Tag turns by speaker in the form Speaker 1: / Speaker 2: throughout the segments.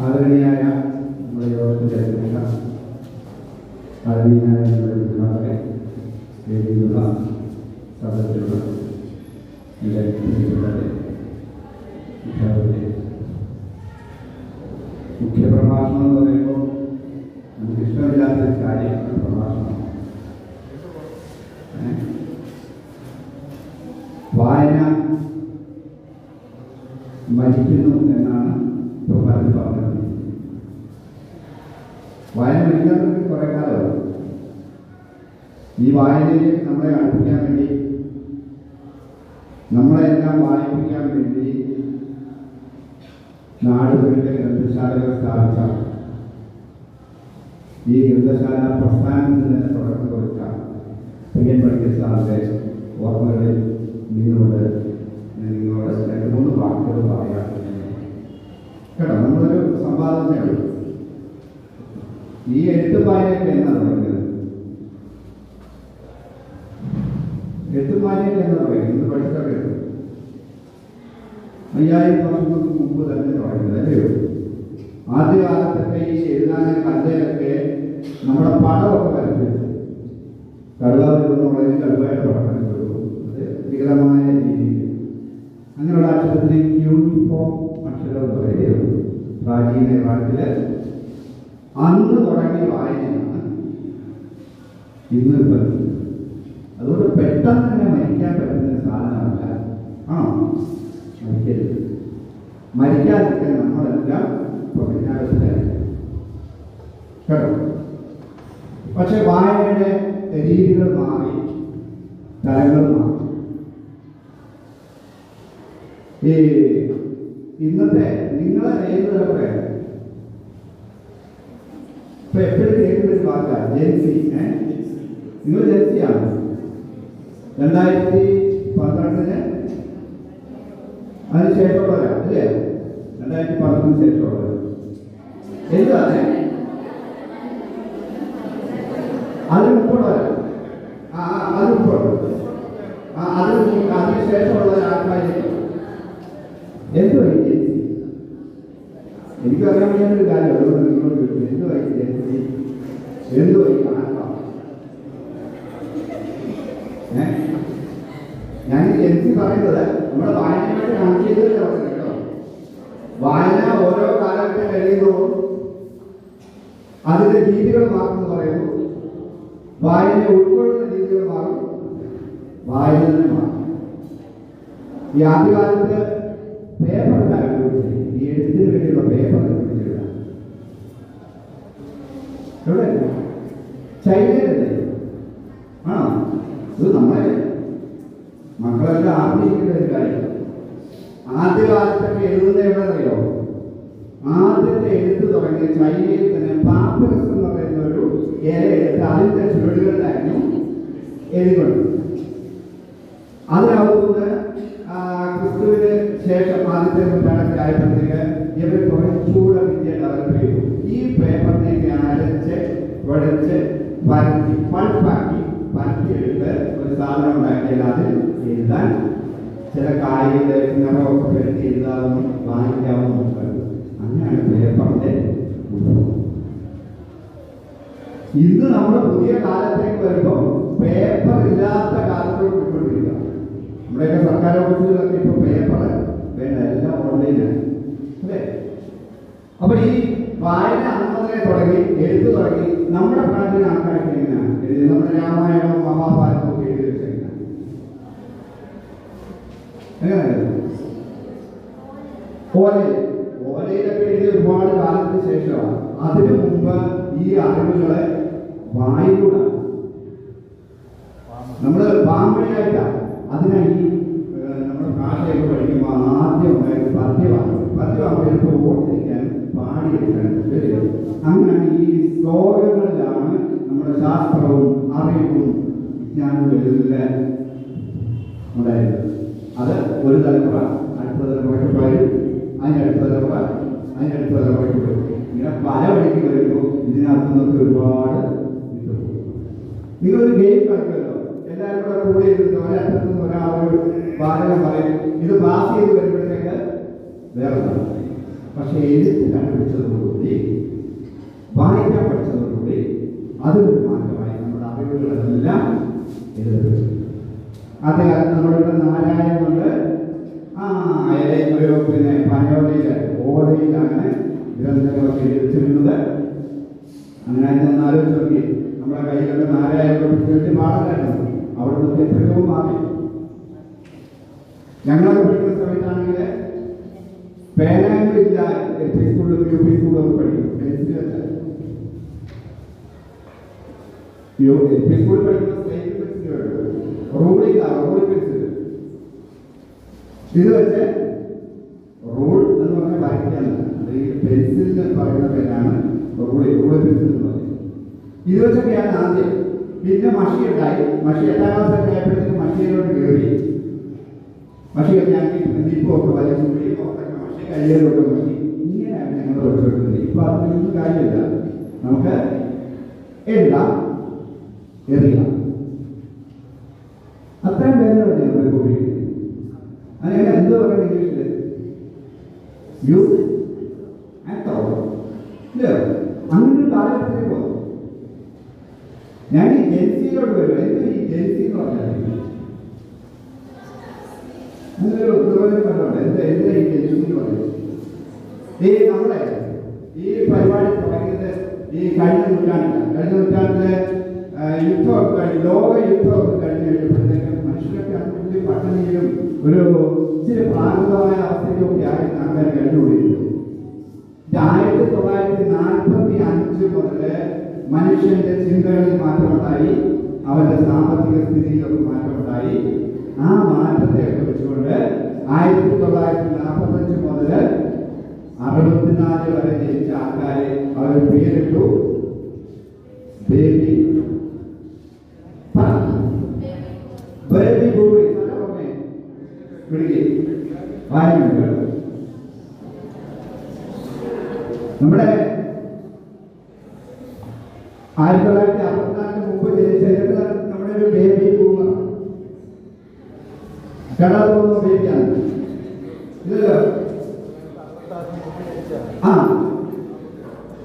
Speaker 1: ആദരണീയായ നമ്മുടെ യോഗത്തിൻ്റെ അധ്യക്ഷ, ആദരണീയായ നമ്മുടെ വിഭാഗത്തെ വേദിയിലുള്ള സദസ്സിലുള്ള എൻ്റെ മുഖ്യ പ്രഭാഷണം എന്ന് പറയുമ്പോൾ നമുക്ക് ഇഷ്ടമില്ലാത്ത കാര്യമാണ് പ്രഭാഷണം. വായന മരിക്കുന്നു എന്നാണ് ഇപ്പോൾ പലരും പറഞ്ഞത്. വായന മരിക്കാത്ത കുറേ കാലമാണ്. ഈ വായനയിൽ നമ്മളെ അടുപ്പിക്കാൻ വേണ്ടി, നമ്മളെല്ലാം വായിപ്പിക്കാൻ വേണ്ടി നാടുകളിലെ ഗ്രന്ഥശാലകൾ സ്ഥാപിച്ച ഈ ഗ്രന്ഥശാല പ്രസ്ഥാനത്തിന് തന്നെ തുടക്കം കൊടുത്ത പ്രിയൻ പണിക്കർ സാറിൻ്റെ ഓർമ്മകളിൽ നിന്നുകൊണ്ട് നിങ്ങളോട് 2-3 വാക്കുകൾ പറയാം കേട്ടോ. നമ്മളൊരു സംവാദമേ ഉള്ളൂ. ഈ എഴുത്തും വായനയൊക്കെ എന്നാണ് പറയുന്നത്. എഴുത്തും വായനയൊക്കെ എന്നാണ് പറയുന്നത്. ഇന്ന് പഠിച്ചൊക്കെ 5000 വർഷങ്ങൾക്ക് മുമ്പ് തന്നെ തുടങ്ങുന്നത് അല്ലയോ? ആദ്യകാലത്തൊക്കെ ഈ എഴുതാനും കഥയൊക്കെ നമ്മുടെ പടമൊക്കെ വരച്ചു കടുവാതിരുന്നുള്ളതിന് കടുവായിട്ട് പഠനം കൊടുക്കും. അത് വികലമായ രീതിയിൽ അങ്ങനെയുള്ള അക്ഷരത്തിന് യൂണിഫോം അക്ഷരം എന്ന് പറയുന്നത് പ്രാചീന കാലത്തില് അന്ന് തുടങ്ങിയ വായനയാണ് ഇന്ന് വരുന്നത്. അതുകൊണ്ട് പെട്ടെന്ന് തന്നെ മരിക്കാൻ പറ്റുന്ന സാധനമല്ല. ആണോ? മരിക്കരുത്. മരിക്കാതിരിക്കാൻ നമ്മളെല്ലാം പ്രതിജ്ഞാബദ്ധരായിരിക്കും കേട്ടോ. പക്ഷെ വായനയുടെ രീതികൾ മാറി, തലങ്ങൾ മാറി. ഈ ഇന്നത്തെ നിങ്ങളെ ഏത് തലമുറ ഇപ്പൊ എപ്പോഴും കേൾക്കുന്ന ഒരു വാക്കാണ് ജെൻസി. നിങ്ങൾ ജെൻസിയാണ്. 2012 അതിന് ശേഷമുള്ളവരാണ് അല്ലേ? 2012 ശേഷമുള്ളവർ എന്താണ്? അതിന് മുമ്പുള്ളവരാണ്. അത് മുമ്പുള്ളത് അതിന് ശേഷമുള്ളവരാൾക്കാരായിരിക്കും. എന്തുവായി ജെൻസി? എനിക്കറിയാൻ വേണ്ടിയൊരു കാര്യം അതുകൊണ്ട് നിങ്ങളോട് ചോദിച്ചു. എന്തുവായി ജെൻസി? എന്തുവായി കാണാൻ? ഞാൻ ജെൻസി പറയുന്നത് നമ്മുടെ വായനയായിട്ട് കണക്ട് ചെയ്തത് പറഞ്ഞു കേട്ടോ. വായന ഓരോ കാലഘട്ടം കഴിയുമ്പോൾ അതിന്റെ രീതികൾ മാറുമെന്ന് പറയുന്നു. വായന ഉൾക്കൊള്ളുന്ന രീതികൾ മാറും, വായന തന്നെ മാറും. ഈ ആദ്യകാലത്ത് പേപ്പർ ഉണ്ടായിരുന്നു. ഈ എഴുത്തിന് വേണ്ടിയുള്ള പേപ്പർ എവിടെ? ചൈനയിലല്ലേ? ആണോ? ഇത് നമ്മളെ മക്കളെല്ലാം ആഗ്രഹിക്കുന്ന ഒരു കാര്യം. ആദ്യകാലത്തൊക്കെ എഴുതുന്ന എവിടെ അറിയോ? ആദ്യത്തെ എഴുത്ത് തുടങ്ങിയ ചൈനയിൽ തന്നെ പാപ്പറസ് എന്ന് പറയുന്ന ഒരു ഇല എടുത്ത് അതിൻ്റെ ചുവടുകളിലായിരുന്നു എഴുതിക്കൊണ്ട്. അതിനകത്തുനിന്ന് ക്രിസ്തുവിന് ശേഷം ആദ്യത്തെ നൂറ്റാണ്ടൊക്കെ ആയപ്പോഴത്തേക്ക് ഇവർ കുറച്ചുകൂടെ വിദ്യ ഡെവലപ്പ് ചെയ്തു. ഈ പേപ്പറിനെയൊക്കെ അരച്ച് വടച്ച് പരത്തി പൾപ്പാക്കി പരത്തിയെടുത്ത് ഒരു സാധനം ഉണ്ടാക്കിയാൽ അതിൽ എഴുതാൻ ചില കാര്യങ്ങളുടെ നിറമൊക്കെ പെരുത്തി എഴുതാമെന്നും വായിക്കാമെന്നും കണ്ടു. അങ്ങനെയാണ് പേപ്പറിന്റെ ഉത്ഭവം. ഇന്ന് നമ്മൾ പുതിയ കാലത്തേക്ക് വരുമ്പോൾ പേപ്പർ ഇല്ലാത്ത കാലത്തോട് വിട്ടുകൊണ്ടിരിക്കുക. നമ്മുടെയൊക്കെ സർക്കാർ ഓഫീസുകളൊക്കെ ഇപ്പൊ പേപ്പർ വേണ്ട, എല്ലാം ഓൺലൈനാണ് അല്ലേ? അപ്പൊ ഈ വായന അന്നതിനെ തുടങ്ങി, എഴുത്ത് തുടങ്ങി. നമ്മുടെ പ്രാചീന ആൾക്കാർക്ക് എങ്ങനെയാണ് എഴുതി? നമ്മുടെ രാമായണവും മഹാഭാരതവും ഒക്കെ എഴുതി വെച്ചെങ്ങനെയാണ്? എങ്ങനെയാണ്? ഓലയിലൊക്കെ എഴുതി ഒരുപാട് കാലത്തിന് ശേഷമാണ്. അതിനു മുമ്പ് ഈ അറിവുകളെ വായിലൂടെ നമ്മള് പാമ്പടിയായിട്ടാണ്. അതിനായി നമ്മുടെ ഭാഷയൊക്കെ പഠിക്കുമ്പോൾ ആദ്യം ഉണ്ടായത് പദ്യമാണ്. പദ്യമാകുമ്പോൾ ചിലപ്പോൾ ഓർത്തിരിക്കാനും പാടിയെടുക്കാനും വരും. അങ്ങനെ ഈ ശ്ലോകങ്ങളിലാണ് നമ്മുടെ ശാസ്ത്രവും അറിവും വിജ്ഞാനവും എല്ലാം ഉണ്ടായിരുന്നത്. അത് ഒരു തലമുറ അടുത്ത തലമുറയ്ക്ക് വരും, അതിനടുത്ത തലമുറ അതിനടുത്ത തലമുറയ്ക്ക് വരും. ഇങ്ങനെ പല വഴിക്ക് വരുമ്പോൾ ഇതിനകത്തു നിന്നൊക്കെ ഒരുപാട് കിട്ടും. നിങ്ങളൊരു ഗെയിം കളിക്കുമല്ലോ, എല്ലാവരും കൂടെ കൂടി ഇരുന്ന് ഒരറ്റത്തു നിന്ന് ഒരാളോട് വാചകം പറയും. ഇത് പാസ് ചെയ്ത് വരുമ്പോഴത്തേക്ക് വേറെ. പക്ഷെ എഴുത്ത് കണ്ടുപിടിച്ചത് ആദ്യകാലത്ത് നമ്മളിവിടെ നാരായണൻ കൊണ്ട് ഒരു പിന്നെ പനയോലയില് ഓലയിലാണ് ഗ്രന്ഥങ്ങളൊക്കെ എഴുതിച്ചിരുന്നത്. അങ്ങനെ ഒന്ന് ആലോചിച്ച് നോക്കി, നമ്മുടെ കയ്യിലൊക്കെ നാരായണൻ വേണ്ടി പാടാനായിരുന്നു. അവിടെ നിന്ന് എത്രയോ മാറി. ഞങ്ങളൊക്കെ പഠിക്കുന്ന സമയത്താണെങ്കിൽ പേനായില്ല, എൽ പി സ്കൂളിലും യു പി സ്കൂളിലൊക്കെ പഠിക്കും. പെൻസിൽ വെച്ചാൽ എൽ പി സ്കൂളിൽ പഠിക്കുന്ന സ്ലേറ്റ് പെൻസിലുണ്ട്, റൂൾ പെൻസിൽ. ഇത് വെച്ച് റൂൾ എന്ന് പറഞ്ഞാൽ വരയ്ക്കാനല്ല, ഈ പെൻസിലിന് പറയുന്ന പേരാണ് റൂൾ പെൻസിൽ എന്ന് പറയുന്നത്. ഇത് വെച്ചൊക്കെയാണ് ആദ്യം. പിന്നെ മഷി ഉണ്ടായി. മഷി 8ാം ക്ലാസ് ആയപ്പോഴത്തേക്ക് മഷിയിലോട്ട് കയറി. മഷിയൊക്കെ ആക്കി നിപ്പൊക്കെ വലിച്ചു മഷി കയ്യിലോട്ട് മഷി ഇങ്ങനെയാണ് ഞങ്ങൾ വെച്ചുകൊടുക്കുന്നത്. ഇപ്പൊ അതിനൊന്നും കാര്യമില്ല. നമുക്ക് എഴുതാം, എറിയാം, അത്രയും പേരാണ് ഞങ്ങൾ ഉപയോഗിക്കുന്നത്. അങ്ങനെ എന്ത് പറയുന്നത് ഇംഗ്ലീഷില്? Use and throw. അങ്ങനെ ഒരു കാലഘട്ടത്തിലേക്ക് പോകും. ഞാൻ ഈ ജെൻസിയിലോട്ട് വരും. എന്ത് ഈ ജെൻസി എന്ന് പറഞ്ഞാൽ അങ്ങനൊരു നിർവചനം എന്ത് ഈ ജെൻസി എന്ന് പറയുന്നത്? നമ്മളെ ഈ പരിപാടി തുടങ്ങിയത് ഈ കഴിഞ്ഞ നൂറ്റാണ്ടില് യുദ്ധമൊക്കെ കഴിഞ്ഞ്, ലോക യുദ്ധമൊക്കെ കഴിഞ്ഞ് കഴിഞ്ഞപ്പോഴത്തേക്കും മനുഷ്യരൊക്കെ അതിൻ്റെ പട്ടിണിയിലും ഒരു ഇച്ചിരി പ്രാകൃതമായ അവസ്ഥയിലൊക്കെ ആയിരുന്നു ആൾക്കാർ കഴിഞ്ഞുകൂടിയിരുന്നത്. 1945 മുതൽ മനുഷ്യന്റെ ചിന്തകളിൽ മാറ്റമുണ്ടായി, അവന്റെ സാമ്പത്തിക സ്ഥിതിയിലൊക്കെ മാറ്റമുണ്ടായി. ആ മാറ്റത്തെയൊക്കെ വെച്ചുകൊണ്ട് 1945 മുതൽ 64 വരെ ജനിച്ച ആൾക്കാരെ അവർ പേരിട്ടു ബേബി ബൂമേഴ്സ്. നമ്മുടെ 1964 മുമ്പ് ജനിച്ച നമ്മുടെ ഒരു ബേബി ബൂമർ കടന്നു ബേബിയാണ്. ഇത്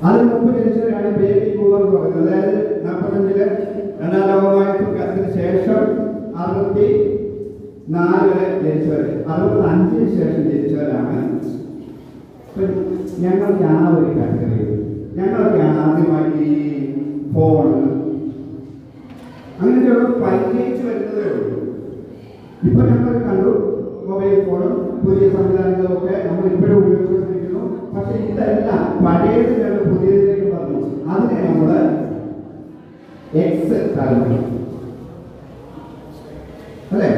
Speaker 1: അതിന് മുമ്പ് ജനിച്ചവരാണ് ബേബി ബൂമർ എന്ന് പറയുന്നത്. അതായത് 45-ല് 2ാം ലോകമഹായുദ്ധത്തിന് ശേഷം 64 വരെ ജനിച്ചവർ, 65-ന് ശേഷം ജനിച്ചവരാണ് ഞങ്ങൾക്ക്. ആ ഒരു കാറ്റഗറി ഞങ്ങളൊക്കെയാണ് ആദ്യമായി ഈ ഫോണ് അങ്ങനെയൊക്കെ പരിചയിച്ച് വരുന്നതേ ഉള്ളൂ. ഇപ്പൊ ഞങ്ങൾ കണ്ടു മൊബൈൽ ഫോണും പുതിയ സംവിധാനങ്ങളും ഒക്കെ നമ്മൾ ഇപ്പോഴും ഉപയോഗിച്ചുകൊണ്ടിരിക്കുന്നു. പക്ഷെ ഇതെല്ലാം പഴയത് കണ്ട് പുതിയതിലേക്ക് വന്നു. അതിനെ നമ്മൾ എക്സ് തലമുറ അല്ലേ?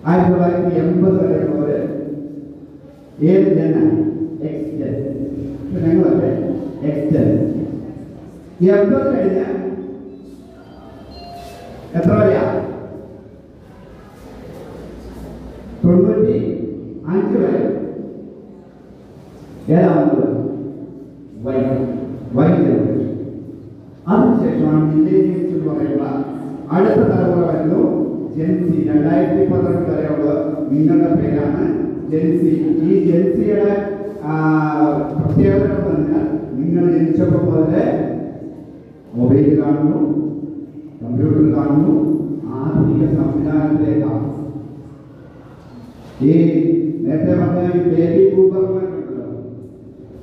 Speaker 1: 1980 വരെയുള്ളവര് ഏത് ജനാണ്? എക്സ് ജൻ. ഞങ്ങളൊക്കെ എക്സ് ജൻ. 80 കഴിഞ്ഞ എത്ര വരെയാ? 95 വരെ. ഏതാ വന്നത്? Y generation. അതിനുശേഷമാണ് മില്ലേനിയൽസ് എന്ന് പറയുന്ന അടുത്ത തലമുറ വരുന്നു, ജെൻസി. 2012 വരെയുള്ള നിങ്ങളുടെ പേരാണ് ജെൻസി. ഈ ജെൻസിയുടെ പ്രത്യേകത എന്ന് പറഞ്ഞാൽ നിങ്ങൾ ജനിച്ചപ്പോൾ മുതലേ മൊബൈൽ കാണുന്നു, കമ്പ്യൂട്ടർ കാണുന്നു, ആധുനിക സംവിധാനത്തിലേക്കാണ്. ഈ നേരത്തെ പറഞ്ഞ ഈ ബേബി ബൂമർമാരുണ്ടല്ലോ,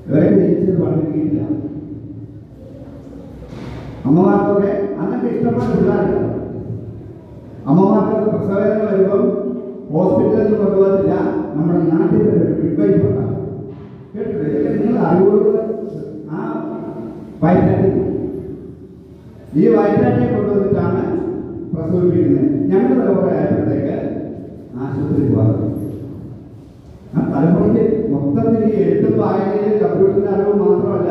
Speaker 1: ഇവരെ ജനിച്ചത് പഠിപ്പിക്കില്ല. അമ്മമാർക്കൊക്കെ അന്നൊക്കെ ഇഷ്ടപ്പെട്ട പിള്ളേരില്ല. അമ്മമാർക്കൊക്കെ പ്രസവവേദന വരുമ്പം ഹോസ്പിറ്റലിൽ കൊണ്ടുപോകത്തില്ല. നമ്മുടെ നാട്ടിൽ ഒരു മിഡ്വൈഫ് ഉണ്ടാകും. കേട്ടില്ലേ? ഇതൊക്കെ നിങ്ങൾ അറിവുകൾ. ആ വയറ്റാട്ടി, ഈ വയറ്റാട്ടിയെ കൊണ്ടുവന്നിട്ടാണ് പ്രസവിപ്പിക്കുന്നത്. ഞങ്ങളുടെ തലമുറ ആയപ്പോഴത്തേക്ക് ആശുപത്രി പോകാറുണ്ട്. ആ തലമുറയ്ക്ക് മൊത്തത്തിൽ ഈ എഴുത്തും വായനയിലും കമ്പ്യൂട്ടറിന്റെ അറിവ് മാത്രമല്ല,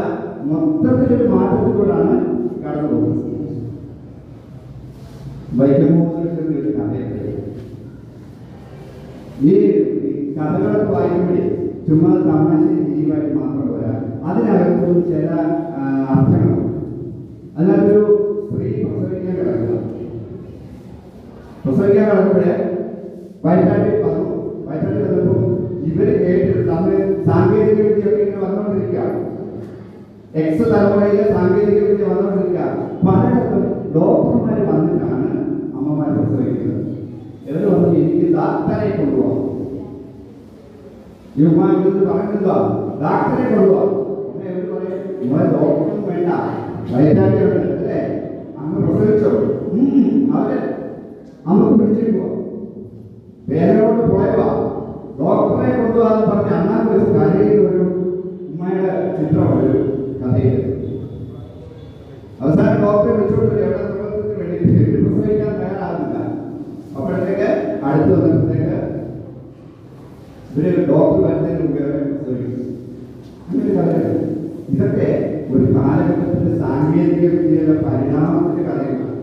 Speaker 1: മൊത്തത്തിലൊരു മാറ്റത്തിലൂടെയാണ് കടന്നു പോകുന്നത്. വൈക്കമൂലത്തിന്റെ കഥയൊക്കെ ഈ കഥകളൊക്കെ വായിക്കുമ്പോഴേ ചുമ്മാ തമാശ ജീവിതമായിട്ട് മാത്രം പോരാ, അതിനകത്തും ചില അർത്ഥങ്ങളുണ്ട്. അതിനകത്തൊരു സ്ത്രീ പ്രസവിക്കാൻ കിടക്കുമ്പോഴേ വയറ്റാട്ടി വന്നു. വയറ്റാട്ടി വന്നപ്പോൾ ഇവര് കേട്ടിട്ടുണ്ട് അന്ന് സാങ്കേതിക വിദ്യയൊക്കെ ഇങ്ങനെ വന്നുകൊണ്ടിരിക്കുക. എക്സ് തലമുറയിലെ സാങ്കേതിക വിദ്യ വന്നുകൊണ്ടിരിക്കുക. പലയിടത്തും ഡോക്ടർമാർ വന്നിട്ടാണ് അമ്മമാർ പ്രസവിക്കുന്നത്. ഇവർ പറഞ്ഞു എനിക്ക് ഡാക്ടറെ കൊണ്ടുപോകാം. ഇവന്മാർ പറയുന്നതോ ഡാക്ടറെ കൊണ്ടുപോകാം. ഇവർ പറയും നിങ്ങളെ ഡോക്ടറും വേണ്ട, വൈദ്യാർത്ഥികളുണ്ട് അല്ലേ, അങ്ങ് പ്രസവിച്ചോ. അവര് അമ്മ പിടിച്ചിട്ട് പോവാം, പേരോട് പോയവാ ഡോക്ടറെ കൊണ്ടുപോകാന്ന് പറഞ്ഞ് അന്നാ ഒരു കരയിൽ ഒരു ഉമ്മയുടെ ചിത്രം ഒരു കഥയിൽ. അവസാനം ഡോക്ടറെ വിളിച്ചോണ്ട് എവിടെ വേണ്ടിയിട്ട് പ്രസവിക്കാൻ തയ്യാറാകുന്നില്ല. അപ്പോഴത്തേക്ക് അടുത്ത് വന്നപ്പോഴത്തേക്ക് ഇവര് ഡോക്ടർ വരുന്നതിന് മുമ്പ് അവരെ പ്രസവിക്കും. അങ്ങനെ കഥയാണ്. ഇതൊക്കെ ഒരു കാലഘട്ടത്തിന്റെ സാങ്കേതിക വിദ്യയുടെ പരിണാമത്തിന്റെ കഥകളാണ്.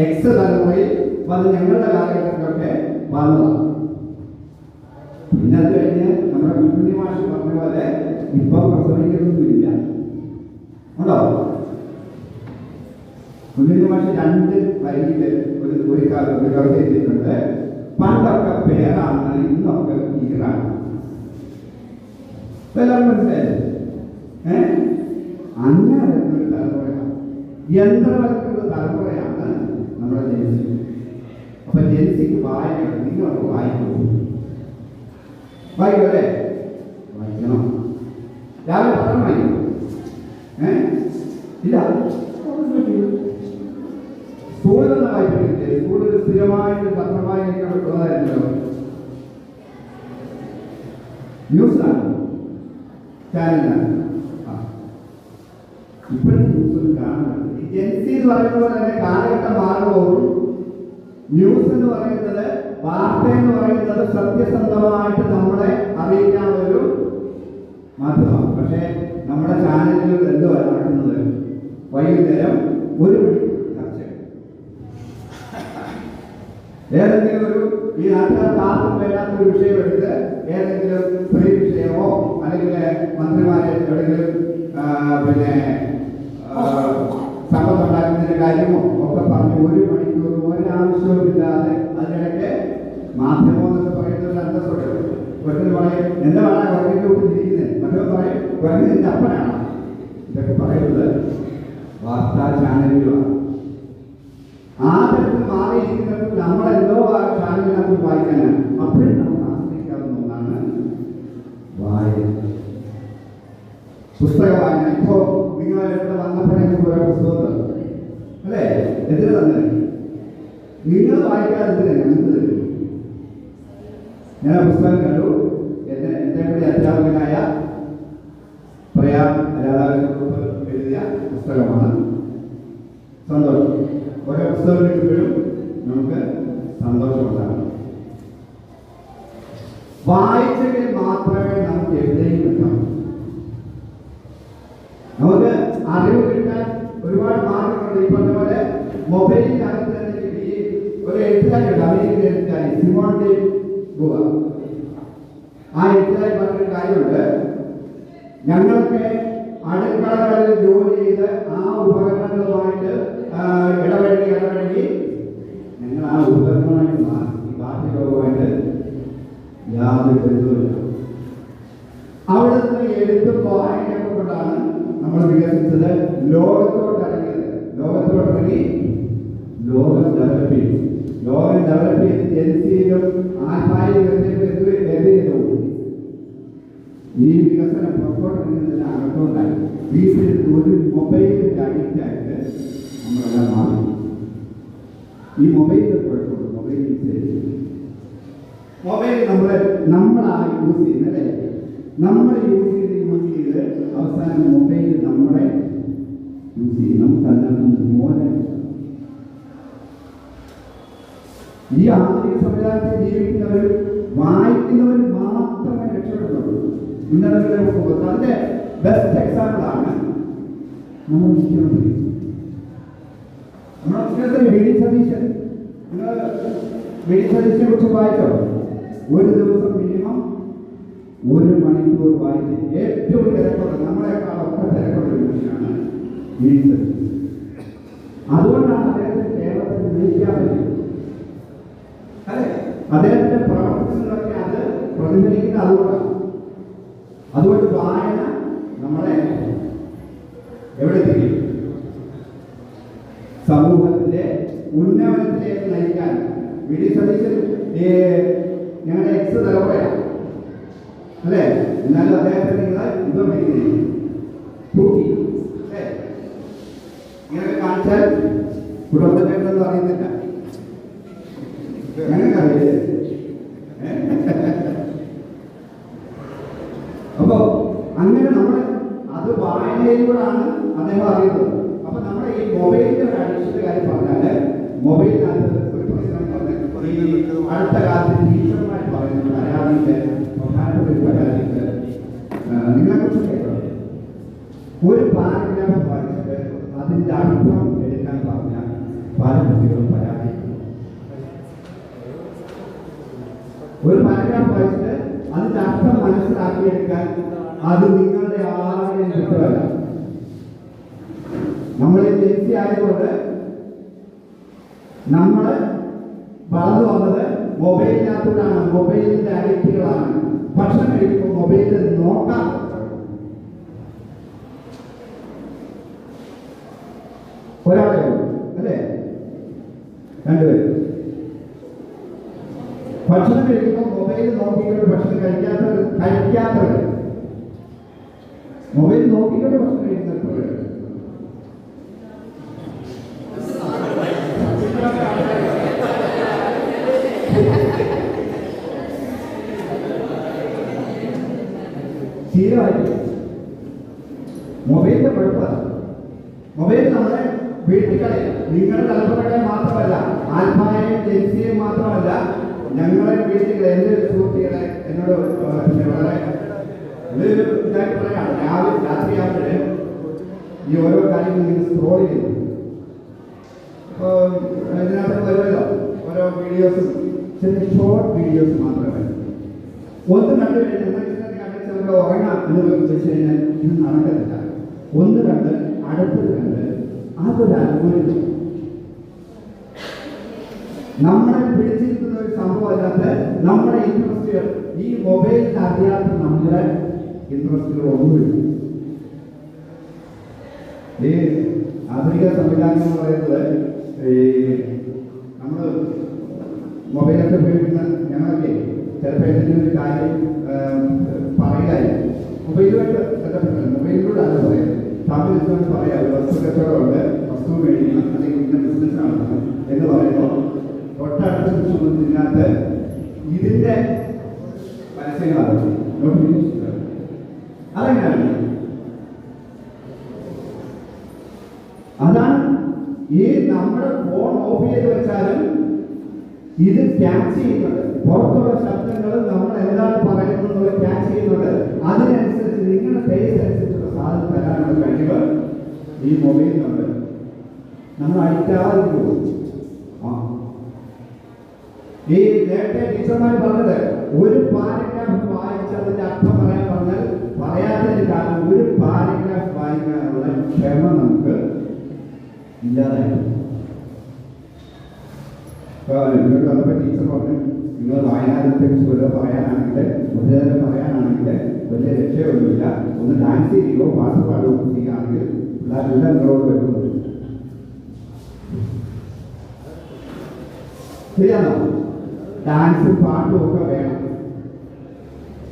Speaker 1: എക്സ് തലമുറയിൽ വന്ന് ഞങ്ങളുടെ കാലഘട്ടത്തിലൊക്കെ വന്നതാണ്. പിന്നെ അത് കഴിഞ്ഞ് നമ്മുടെ കുഞ്ഞുണ്ണി മാഷ് പറഞ്ഞ പോലെ ഇപ്പം പ്രസവിക്കുന്നൊന്നുമില്ല. ഉണ്ടോ? കുഞ്ഞുണ്ണി മാഷ് 2 വരിയിൽ ഒരു കവിത എഴുതിയിട്ടുണ്ട്. പണ്ടൊക്കെ പേരാണ്, ഇന്നൊക്കെ ഈറാണ്. എല്ലാവരും മനസ്സിലായത്? അങ്ങനെ ഒരു തലമുറയാണ്, യന്ത്രവൽക്കൃത തലമുറയാണ് നമ്മുടെ ജെൻസി. അപ്പൊ ജെൻസിക്ക് വായന, നിങ്ങളൊക്കെ വായിക്കും, വായിക്കല്ലേ? വായിക്കണം. രാവിലെ പത്രം വായിക്കണം. ഇല്ല, സ്കൂളിൽ നിന്ന് വായിപ്പിക്കില്ലേ? സ്കൂളിൽ സ്ഥിരമായിട്ട് പത്രം വായനയ്ക്കുള്ളതായിരുന്നല്ലോ. ന്യൂസാണ്, ചാനലാണ്. ഇപ്പോഴും ന്യൂസ് കാണുന്നുണ്ട്. ഈ ജെൻസി എന്ന് പറയുന്നത് തന്നെ കാലഘട്ടം മാറുമ്പോഴും ന്യൂസ് എന്ന് പറയുന്നത്, വാർത്ത എന്ന് പറയുന്നത് സത്യസന്ധമായിട്ട് നമ്മളെ അറിയിക്കാനുള്ളൊരു മാധ്യമമാണ്. പക്ഷേ നമ്മുടെ ചാനലുകളിൽ എന്തുവാണ് നടക്കുന്നത്? വൈകുന്നേരം 1 മണിക്ക് ചർച്ച, ഏതെങ്കിലും ഈ നാട്ടുകാർക്ക് ആർക്കും വേണ്ടാത്തൊരു വിഷയം എടുത്ത് ഏതെങ്കിലും സ്ത്രീ വിഷയമോ അല്ലെങ്കിൽ മന്ത്രിമാരെ എവിടെയെങ്കിലും സമ്പത്തുണ്ടാക്കുന്നതിന്റെ കാര്യമോ ഒക്കെ പറഞ്ഞ് 1 മണിക്കൂർ ഒരാവശ്യവുമില്ലാതെ അതിനിടയ്ക്ക് മാധ്യമം എന്നൊക്കെ പറയുന്നത് അന്തസ്സോടെ ഒരിക്കൽ പറയും എന്താ പറയാ കുഴപ്പമിരിക്കുന്നത്, മറ്റൊരു പറയും കുഴപ്പത്തിന്റെ അപ്പനാണ്. ഇതൊക്കെ പറയുന്നത് വാർത്താ ചാനലുകളാണ്. ആ തരത്തിൽ മാറിയിരിക്കുന്നത് നമ്മളെന്തോ ചാനലിനകത്ത് വായിക്കാനാണ്. അപ്പോഴും നമുക്ക് ആസ്വദിക്കാവുന്ന ഒന്നാണ് വായന, പുസ്തക വായന. ഇപ്പോ നിങ്ങൾ ഇവിടെ വന്നപ്പോഴേക്കും ഓരോ പുസ്തകം അല്ലേ, എന്തിനു തന്നെ നിങ്ങൾ വായിക്കാതെ ഞങ്ങൾക്ക് തരും. ഞാൻ ആ പുസ്തകം കണ്ടു. എൻ്റെ കൂടി അധ്യാപകനായ പ്രയാം രാധാകൃഷ്ണൻ എഴുതിയ പുസ്തകമാണ്. സന്തോഷം. ഓരോ പുസ്തകം കിട്ടുമ്പോഴും നമുക്ക് സന്തോഷമുണ്ടാകും. വായിച്ചെങ്കിൽ മാത്രമേ നമുക്ക് എവിടെയും കിട്ടാം. നമുക്ക് അറിവ് കിട്ടാൻ ഒരുപാട് മാർഗങ്ങളുണ്ട്. ഈ പറഞ്ഞ പോലെ മൊബൈലിനകത്ത് തന്നെ ഈ ഒരു എഴുത്തുകാരുണ്ട്, അമേരിക്കൻ എഴുത്തുകാരി സിമോൺ ഡി ബുവർ. ആ എഴുത്തുകാരി പറഞ്ഞൊരു കാര്യമുണ്ട്. ഞങ്ങളൊക്കെ അടുക്കളകളിൽ ജോലി ചെയ്ത് ആ ഉപകരണങ്ങളുമായിട്ട് ഇടപഴകി ഞങ്ങൾ ആ ഉപകരണമായിട്ട് മാറി. ഈ ബാഹ്യലോകമായിട്ട് യാതൊരു ബന്ധവുമില്ല. അവിടെ നിന്ന് എഴുത്തും വായനയൊക്കെ കൊണ്ടാണ് നമ്മൾ വികസിച്ചത്. ലോകത്തോട്ടിറങ്ങിയത്. ലോകത്തോട്ടിറങ്ങി ലോകം ഡെവലപ്പ് ചെയ്തു. ലോകം ഡെവലപ്പ് ചെയ്ത് ജെൻസിയിലും ആത്മാവിലും എന്ത് ചെയ്തു? ഈ വികസനം പുറത്തോട്ടിറങ്ങുന്നതിന് അകത്തോണ്ടായി. വീട്ടിൽ ഒരു മൊബൈലിന്റെ അഡിക്റ്റായിട്ട് നമ്മളെല്ലാം മാറി. ഈ മൊബൈലിൽ കുഴപ്പമുണ്ട്. മൊബൈൽ യൂസ് ചെയ്ത് മൊബൈൽ നമ്മളാണ് യൂസ് ചെയ്യുന്നത് അല്ലേ? നമ്മൾ യൂസ് ചെയ്ത് അവസാനം മൊബൈൽ നമ്മളെ യൂസ് ചെയ്യും. നമുക്ക് അതിനകത്ത് മോനെ ഈ ആധുനിക സംവിധാനത്തിൽ ജീവിക്കുന്നവർ വായിക്കുന്നവർ മാത്രമേ രക്ഷപ്പെടുന്നുള്ളൂ. ഉന്നതങ്ങളിലേക്ക് പോകുന്നത്. അതിന്റെ ബെസ്റ്റ് എക്സാമ്പിളാണ് നമ്മുടെ മുഖ്യമന്ത്രി. നമ്മുടെ മുഖ്യമന്ത്രി വി ഡി സതീശൻ. നിങ്ങൾ വി ഡി സതീശനെ കുറിച്ച് വായിച്ചോ? ഒരു ദിവസം മിനിമം 1 മണിക്കൂർ വായിച്ച് ഏറ്റവും തിരക്കുള്ള, നമ്മളെക്കാളൊക്കെ തിരക്കുള്ള ഒരു മനുഷ്യനാണ് വി ഡി സതീശൻ. അതുകൊണ്ടാണ് അദ്ദേഹത്തിന് കേരളത്തിൽ വിളിക്കാൻ പറ്റുന്നത് അല്ലെ? അദ്ദേഹത്തിന്റെ പ്രവർത്തനങ്ങളൊക്കെ അത് പ്രതിഫലിക്കുന്ന അതുകൊണ്ടാണ്. അതുകൊണ്ട് വായന നമ്മളെ എവിടെ എത്തിക്കും? സമൂഹത്തിന്റെ വി.ഡി. സതീശൻ ഈ ഞങ്ങളുടെ എക്സ് തലമുറയാണ് അല്ലേ? എന്നാലും അദ്ദേഹത്തെ നിങ്ങൾ ഇപ്പം വിളിക്കുന്നത് കൂട്ടി അല്ലേ? ഇങ്ങനെയൊക്കെ കാണിച്ചാൽ കുടുംബത്തേക്കെന്ന് അറിയുന്നില്ല, ഞങ്ങൾക്കറിയില്ലേ? അപ്പോ അങ്ങനെ നമ്മൾ അത് വായനയിലൂടെയാണ് അദ്ദേഹം അറിയുന്നത്. അപ്പൊ നമ്മുടെ ഈ മൊബൈലിന്റെ ഒരു അഡിക്ഷന്റെ കാര്യം പറഞ്ഞാല് മൊബൈലിനകത്ത് ഒരു പ്രശ്നം പറഞ്ഞ അടുത്ത കാലത്ത് ടീച്ചർമാർ പറയുന്നത് പരാതിക്ക് പ്രധാനപ്പെട്ട ഒരു പരാതിക്ക് നിങ്ങളെ കുറിച്ച് കേട്ടോ, ഒരു പാരഗ്രാഫ് വായിച്ചിട്ട് അതിന്റെ അർത്ഥം എടുക്കാൻ പറഞ്ഞ പല കുട്ടികളും പരാതി. ഒരു പാരഗ്രാഫ് വായിച്ചിട്ട് അതിന്റെ അർത്ഥം മനസ്സിലാക്കിയെടുക്കാൻ അത് നിങ്ങളുടെ ആരുടെയും കുറ്റമല്ല. നമ്മൾ ജനിച്ച ആയതുകൊണ്ട് നമ്മൾ വളർന്നു വന്നത് മൊബൈലിനകത്തൂടാണ്, മൊബൈലിന്റെ അഡിക്റ്റുകളാണ്. ഭക്ഷണം കഴിക്കുമ്പോൾ മൊബൈലിൽ നോക്കാം. ഒരാളെ അല്ലേ? രണ്ടുപേരും ഭക്ഷണം കഴിക്കുമ്പോൾ മൊബൈൽ നോക്കിക്കൊണ്ട് ഭക്ഷണം കഴിക്കാത്തവർ മൊബൈൽ നോക്കിക്കൊണ്ട് ഭക്ഷണം കഴിക്കുന്നവർ ശീലമായിട്ട് മൊബൈലിന്റെ കുഴപ്പമാണ്. മൊബൈൽ നമ്മളെ വീട്ടുകളെ നിങ്ങളുടെ തലമുറകളെ മാത്രമല്ല, ആൽഫായെയും ജെൻസിയെയും മാത്രമല്ല, ഞങ്ങളെ വീട്ടുകളെ എൻ്റെ സുഹൃത്തുക്കളെ എന്നോട് വളരെ ഇതായിട്ട് പറയാം. രാവിലെ രാത്രിയാകുമ്പോഴേ ഈ ഓരോ കാര്യങ്ങൾ നിങ്ങൾ സ്ക്രോൾ ചെയ്തു. ഇപ്പോൾ ഇതിനകത്ത് വരുമല്ലോ ഓരോ വീഡിയോസും, ചെറിയ ഷോർട്ട് വീഡിയോസ് മാത്രമേ ഒന്ന് കണ്ടു കഴിഞ്ഞാൽ നമുക്ക് ഉറങ്ങാം എന്ന് വെച്ച് കഴിഞ്ഞാൽ ഇത് നടക്കത്തില്ല. ഒന്ന് കണ്ട് അടുത്തത് കണ്ട് അതൊരു അനുഭവം നമ്മളെ പിടിച്ചിരിക്കുന്ന ഒരു സംഭവം അല്ലാത്ത നമ്മുടെ ഇൻട്രസ്റ്റുകൾ ഈ മൊബൈലിൽ അറിയാത്ത നമ്മുടെ ഇൻട്രസ്റ്റുകൾ ഒന്നുമില്ല. ഈ ആധുനിക സംവിധാനം എന്ന് പറയുന്നത് ഈ നമ്മൾ മൊബൈലൊക്കെ ഉപയോഗിക്കുന്ന ഞങ്ങളൊക്കെ ചിലപ്പോൾ എന്തെങ്കിലും ഒരു കാര്യം പറയുകയായി മൊബൈലുമായിട്ട് ബന്ധപ്പെട്ട മൊബൈലിലൂടെ അത് പറയുന്നത് തമിഴ് എന്താണ് പറയാം, ഒരു വസ്തു കച്ചവടമുണ്ട്, വസ്തു മേടിക്കണം അല്ലെങ്കിൽ ഇന്ന ബിസിനസ് നടത്തണം എന്ന് പറയുമ്പോൾ തൊട്ടടുത്ത ഇതിനകത്ത് ഇതിന്റെ പരസ്യങ്ങളാണ് നോട്ടിഫിക്കേഷൻ. അതെങ്ങനെയാണ്? അതാണ് ഈ നമ്മുടെ ഫോൺ ഓഫ് ചെയ്ത് വെച്ചാലും ഇത് ക്യാച്ച് ചെയ്യുന്നുണ്ട്. പുറത്തുള്ള ശബ്ദങ്ങൾ നമ്മൾ എന്താണ് പറയുന്നത് ക്യാച്ച് ചെയ്യുന്നുണ്ട്. അതിനനുസരിച്ച് നിങ്ങളുടെ ഫേസ് അനുസരിച്ചുള്ള സാധനം തരാനുള്ള കഴിവ് ഈ മൊബൈലിനുണ്ട്. നമ്മൾ അടിക്കാതിരിക്കുമോ? ഈ നേരത്തെ ടീച്ചർമാർ പറഞ്ഞത് ഒരു പാരഗ്രാഫ് വായിച്ച് അതിന്റെ അർത്ഥം പറയാൻ പറഞ്ഞാൽ പറയാത്തതിന് കാരണം ഒരു പാരഗ്രാഫ് വായിക്കാനുള്ള ക്ഷമ നമുക്ക് ഇല്ലാതായി. നിങ്ങൾക്ക് വന്നപ്പോൾ ടീച്ചർ പറഞ്ഞു, നിങ്ങൾ വായനാദിനത്തെ കുറിച്ച് വല്ല പറയാനാണെങ്കിൽ ഉദാഹരണം പറയാനാണെങ്കിൽ വലിയ രക്ഷയൊന്നുമില്ല, ഒന്ന് ഡാൻസ് ചെയ്യുകയോ പാട്ട് പാടുകയോ ചെയ്യുകയാണെങ്കിൽ പിള്ളേരെല്ലാം നിങ്ങളോട് വരുന്നത് ശരിയാണോ? ഡാൻസും പാട്ടും ഒക്കെ വേണം.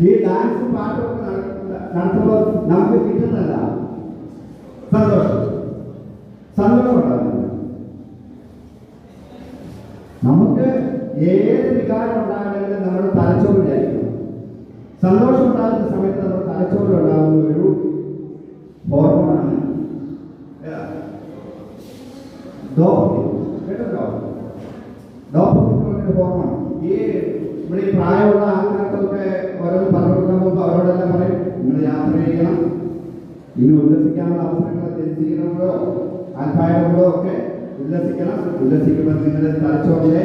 Speaker 1: ഈ ഡാൻസും പാട്ടും ഒക്കെ നടത്തുമ്പോൾ നമുക്ക് കിട്ടുന്നല്ല സന്തോഷം ഉണ്ടാകുന്നില്ല. നമുക്ക് ഏത് വികാരം ഉണ്ടാകണമെങ്കിലും നമ്മുടെ തലച്ചോറിലായിരിക്കണം. സന്തോഷം ഉണ്ടാകുന്ന സമയത്ത് നമ്മുടെ തലച്ചോറിലുണ്ടാകുന്ന ഒരു ഹോർമോണാണ് ഡോപ്പമിൻ. കേട്ടോ? Dopamine hormone. ഈ ഇവിടെ ഈ പ്രായമുള്ള ആൾക്കാർക്കൊക്കെ ഓരോന്ന് പറഞ്ഞു കൊടുക്കാൻ പോകുമ്പോൾ അവരോടെല്ലാം പറയും, നിങ്ങൾ യാത്ര ചെയ്യണം, ഇനി ഉല്ലസിക്കാനുള്ള അവസരങ്ങൾ ജനിച്ചിരിക്കണമല്ലോ ആൽഫായുടെയോ ഒക്കെ ഉല്ലസിക്കുമ്പോൾ നിങ്ങളുടെ തലച്ചോറിലെ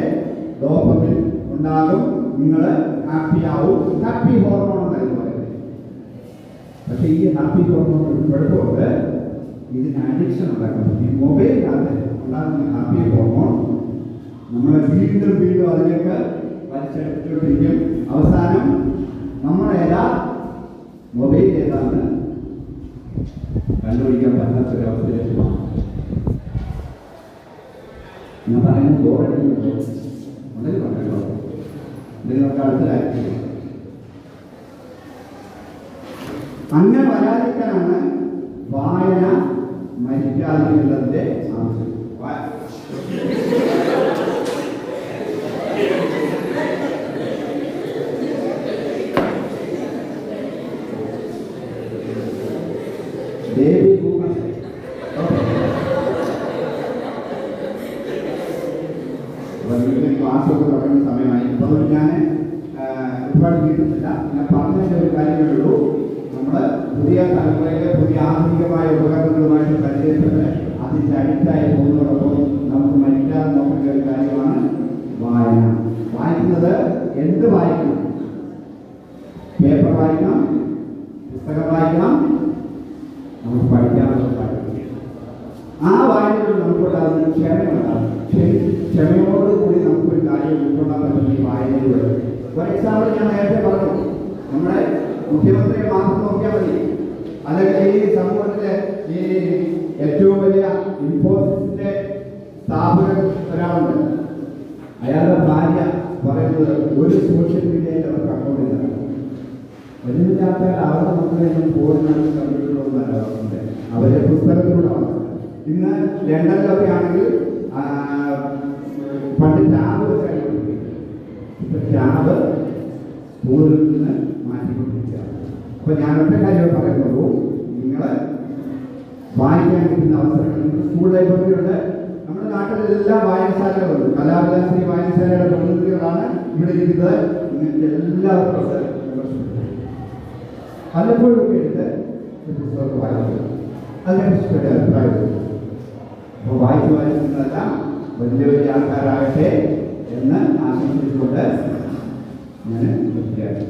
Speaker 1: ഡോപ്പമിൻ ഉണ്ടാകും, നിങ്ങൾ ഹാപ്പി ആവും. ഹാപ്പി ഹോർമോൺ എന്നായിരുന്നു പറയുന്നത്. പക്ഷെ ഈ ഹാപ്പി ഹോർമോൺ കുഴപ്പമുണ്ട്, ഇതിന് അഡിക്ഷൻ ഉണ്ടാക്കും. ഈ മൊബൈലിനകത്ത് ഉണ്ടാകുന്ന ഹാപ്പി ഹോർമോൺ നമ്മളെ വീണ്ടും അതിലേക്ക് വലിച്ചെടുത്തിരിക്കും. അവസാനം നമ്മളേതാ മൊബൈൽ ഏതാന്ന് കണ്ടുപിടിക്കാൻ പറ്റാത്തൊരവസ്ഥയിലേക്ക് മാറും. ഞാൻ പറയുന്നത് ബോറടിക്കുന്നുണ്ടോ? വളരെ അങ്ങനെ വരാതിരിക്കാനാണ് വായന മരിക്കാതിരിക്കുന്നതിന്റെ ആവശ്യം. ക്ലാസ്സൊക്കെ തുടങ്ങുന്ന സമയമായി. ഇപ്പോൾ ഞാൻ ഒരുപാട് കേട്ടിട്ടില്ല. ഞാൻ പറഞ്ഞതിൻ്റെ ഒരു കാര്യമേ ഉള്ളൂ. നമ്മൾ പുതിയ തലമുറയിലെ പുതിയ ആധുനികമായ ഉപകരണങ്ങളുമായിട്ട് പരിചയപ്പെട്ട് അതിൻ്റെ അഡിക്റ്റായി പോകുന്നതോടൊപ്പം നമുക്ക് മരിക്കാതെ നോക്കേണ്ട ഒരു കാര്യമാണ് വായന. വായിക്കുന്നത് എന്ത് വായിക്കണം? പേപ്പർ വായിക്കണം, പുസ്തകം വായിക്കണം, നമുക്ക് പഠിക്കാനുള്ള വായിക്കണം. ആ വായനയിൽ നമുക്കുണ്ടാകുന്ന ക്ഷമയുണ്ടാകും. ക്ഷമയോടുകൂടി നമുക്കൊരു കാര്യം ഉൾക്കൊള്ളാൻ പറ്റുന്ന ഈ വായനയിലൂടെ. ഫോർ എക്സാമ്പിൾ, ഞാൻ നേരത്തെ പറഞ്ഞു, നമ്മുടെ മുഖ്യമന്ത്രിയെ മാത്രം നോക്കിയാൽ മതി. അല്ലെങ്കിൽ ഈ സമൂഹത്തിലെ ഈ ഏറ്റവും വലിയ ഇൻഫോസിസിന്റെ സ്ഥാപകൻ ഒരാളുണ്ട്. അയാളുടെ ഭാര്യ പറയുന്നത് ഒരു സോഷ്യൽ മീഡിയയിൽ അവർക്ക് അക്കൗണ്ടില്ല. വലിയ ആൾക്കാർ അവരുടെ മക്കളെയൊന്നും ഫോണിനകത്ത് കമ്പ്യൂട്ടറിലൊന്നും അല്ലാതെ അവരെ പുസ്തകത്തിലൂടെ വളർത്തുന്നത്. ഇന്ന് ലണ്ടനിലൊക്കെ ആണെങ്കിൽ പണ്ട് ടാബ് വെച്ചാണ് ടാബ് സ്കൂളിൽ നിന്ന് മാറ്റിക്കൊണ്ടിരിക്കുക. അപ്പൊ ഞാൻ ഒറ്റ കാര്യം പറയുന്നുള്ളൂ, നിങ്ങൾ വായിക്കാൻ കിട്ടുന്ന അവസരങ്ങൾ, നിങ്ങൾക്ക് സ്കൂൾ ലൈബ്രറി ഉണ്ട്, നമ്മുടെ നാട്ടിലെല്ലാം വായനശാലകളുണ്ട്. കലാവിലാസി വായനശാലയുടെ പ്രതിനിധികളാണ് ഇവിടെ ഇരിക്കുന്നത്. നിങ്ങൾക്ക് എല്ലാവർക്കും പലപ്പോഴും ഒക്കെ എടുത്ത് പുസ്തകമൊക്കെ വായിക്കുക. അതിനെക്കുറിച്ച് ഒരു അഭിപ്രായം. അപ്പോൾ വായിച്ചു വായിക്കുന്നതെല്ലാം വലിയ വലിയ ആൾക്കാരാകട്ടെ എന്ന് ആശംസിച്ചുകൊണ്ട് ഞാൻ നിർത്തിയാണ്.